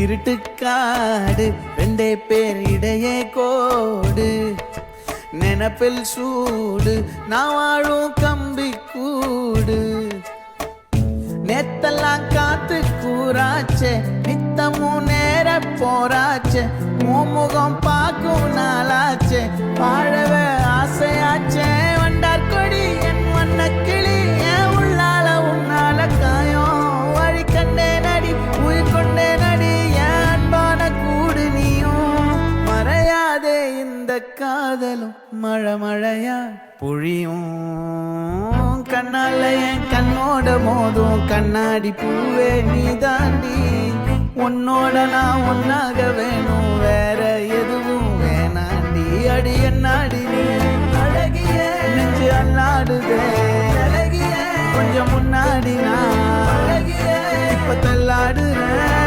இருட்டுக்காடு ரெண்டே பேர் இடையே கோடு நினப்பில் சூடு நான் வாழும் கம்பி கூடு நேத்தெல்லாம் காத்து கூறாச்சே நித்தமும் நேர போராச்சே முகம் பார்க்கும் நாளாச்சே வாழவே ஆசையாச்சே வண்டார் கொடி என் வண்ண கிளி என் உள்ளால உன்னால காயம் வழி கண்டே நடி உயிர் கொண்டே நடி என் அன்பான கூடு நீயும் மறையாதே இந்த காதலும் மழை மழையா பொழியும் கண்ணால என் கண்ணோட மோதும் கண்ணாடி பூவே நீ தாண்டி உன்னோட நான் ஒன்னாக வேணும் வேற எதுவும் வேணாண்டி அடி என்னாடி நீ அழகிய நெஞ்சு அல்லாடுதே அழகிய கொஞ்சம் முன்னாடி நான் அழகிய இப்ப தள்ளாடுறேன்